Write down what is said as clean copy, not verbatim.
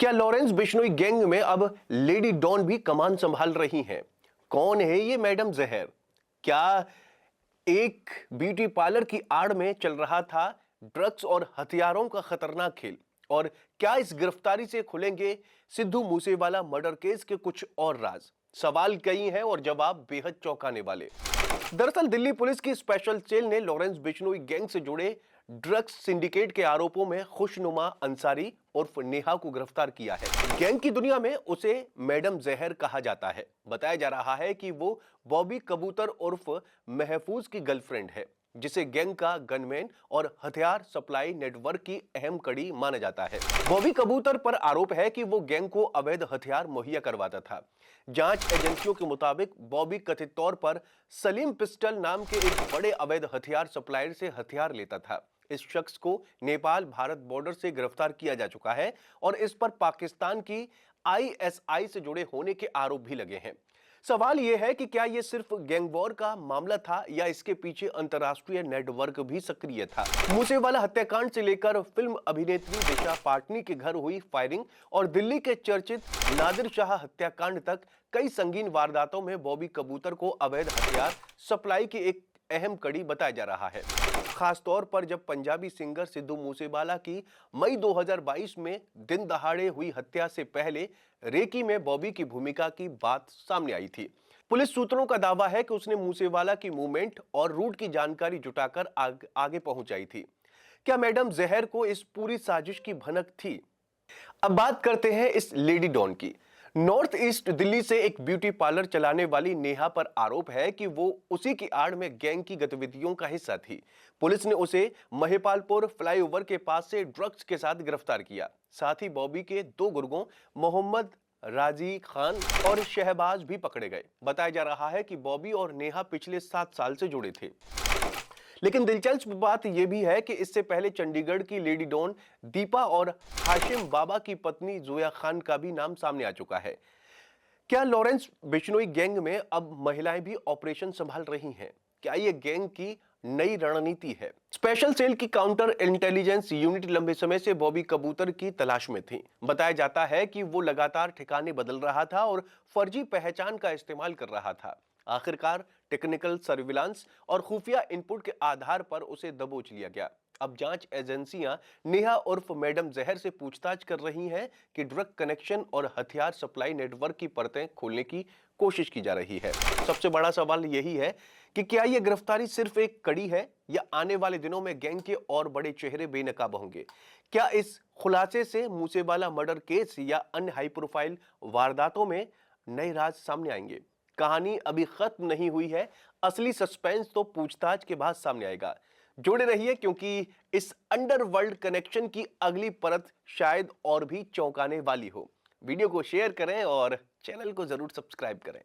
क्या Lawrence Bishnoi gang में अब लेडी डॉन भी कमान संभाल रही हैं? कौन है ये मैडम जहर? क्या एक ब्यूटी पार्लर की आड़ में चल रहा था ड्रग्स और हथियारों का खतरनाक खेल? और क्या इस गिरफ्तारी से खुलेंगे सिद्धू मूसेवाला मर्डर केस के कुछ और राज? सवाल कई हैं और जवाब बेहद चौंकाने वाले। दरअसल दिल्ली पुलिस की स्पेशल सेल ने लॉरेंस बिश्नोई गैंग से जुड़े ड्रग्स सिंडिकेट के आरोपों में खुशनुमा अंसारी उर्फ नेहा को गिरफ्तार किया है। गैंग की दुनिया में उसे मैडम जहर कहा जाता है। बताया जा रहा है कि वो बॉबी कबूतर उर्फ महफूज की गर्लफ्रेंड है, जिसे गैंग का गनमैन और हथियार सप्लाई नेटवर्क की अहम कड़ी माना जाता है। बॉबी कबूतर पर आरोप है कि वो गैंग को अवैध हथियार मुहैया करवाता था। जांच एजेंसियों के मुताबिक बॉबी कथित तौर पर सलीम पिस्टल नाम के एक बड़े अवैध हथियार सप्लायर से हथियार लेता था। इस शख्स को नेपाल भारत बॉर्डर से गिरफ्तार किया जा चुका है और इस पर पाकिस्तान की आईएसआई से जुड़े होने के आरोप भी लगे हैं। सवाल यह है कि क्या यह सिर्फ गैंग वॉर का मामला था या इसके पीछे अंतर्राष्ट्रीय नेटवर्क भी सक्रिय था। मूसेवाला हत्याकांड से लेकर फिल्म अभिनेत्री दिशा पाटनी के घर हुई फायरिंग और दिल्ली के चर्चित नादिर शाह हत्याकांड तक कई संगीन वारदातों में बॉबी कबूतर को अवैध हथियार सप्लाई की एक अहम कड़ी बताया जा रहा है। खासतौर पर जब पंजाबी सिंगर सिद्धू मूसेवाला की मई 2022 में दिन दहाड़े हुई हत्या से पहले रेकी में बॉबी की भूमिका की बात सामने आई थी। पुलिस सूत्रों का दावा है कि उसने मूसेवाला की मूवमेंट और रूट की जानकारी जुटाकर आगे पहुंचाई थी। क्या मैडम जहर को इस पूरी साजिश की भनक थी? अब बात करते हैं इस लेडी डॉन की। नॉर्थ ईस्ट दिल्ली से एक ब्यूटी पार्लर चलाने वाली नेहा पर आरोप है कि वो उसी की आड़ में गैंग की गतिविधियों का हिस्सा थी। पुलिस ने उसे महिपालपुर फ्लाईओवर के पास से ड्रग्स के साथ गिरफ्तार किया। साथ ही बॉबी के दो गुर्गों मोहम्मद राजी खान और शहबाज भी पकड़े गए। बताया जा रहा है कि बॉबी और नेहा पिछले 7 साल से जुड़े थे। लेकिन दिलचस्प बात यह भी है कि इससे पहले चंडीगढ़ की लेडी डॉन दीपा और हाशिम बाबा की पत्नी जोया खान का भी नाम सामने आ चुका है। क्या लॉरेंस बिश्नोई गैंग में अब महिलाएं भी ऑपरेशन संभाल रही हैं? क्या यह गैंग की नई रणनीति है? स्पेशल सेल की काउंटर इंटेलिजेंस यूनिट लंबे समय से बॉबी कबूतर की तलाश में थी। बताया जाता है कि वो लगातार ठिकाने बदल रहा था और फर्जी पहचान का इस्तेमाल कर रहा था। आखिरकार टेक्निकल सर्विलांस और खुफिया इनपुट के आधार पर उसे दबोच लिया गया। अब जांच एजेंसियां नेहा उर्फ मैडम जहर से पूछताछ कर रही हैं कि ड्रग कनेक्शन और हथियार सप्लाई नेटवर्क की परतें खोलने की कोशिश की जा रही है। सबसे बड़ा सवाल यही है कि क्या यह गिरफ्तारी सिर्फ एक कड़ी है या आने वाले दिनों में गैंग के और बड़े चेहरे बेनकाब होंगे? क्या इस खुलासे से मूसेवाला मर्डर केस या अन्य हाई प्रोफाइल वारदातों में नए राज सामने आएंगे? कहानी अभी खत्म नहीं हुई है। असली सस्पेंस तो पूछताछ के बाद सामने आएगा। जुड़े रहिए क्योंकि इस अंडरवर्ल्ड कनेक्शन की अगली परत शायद और भी चौंकाने वाली हो। वीडियो को शेयर करें और चैनल को जरूर सब्सक्राइब करें।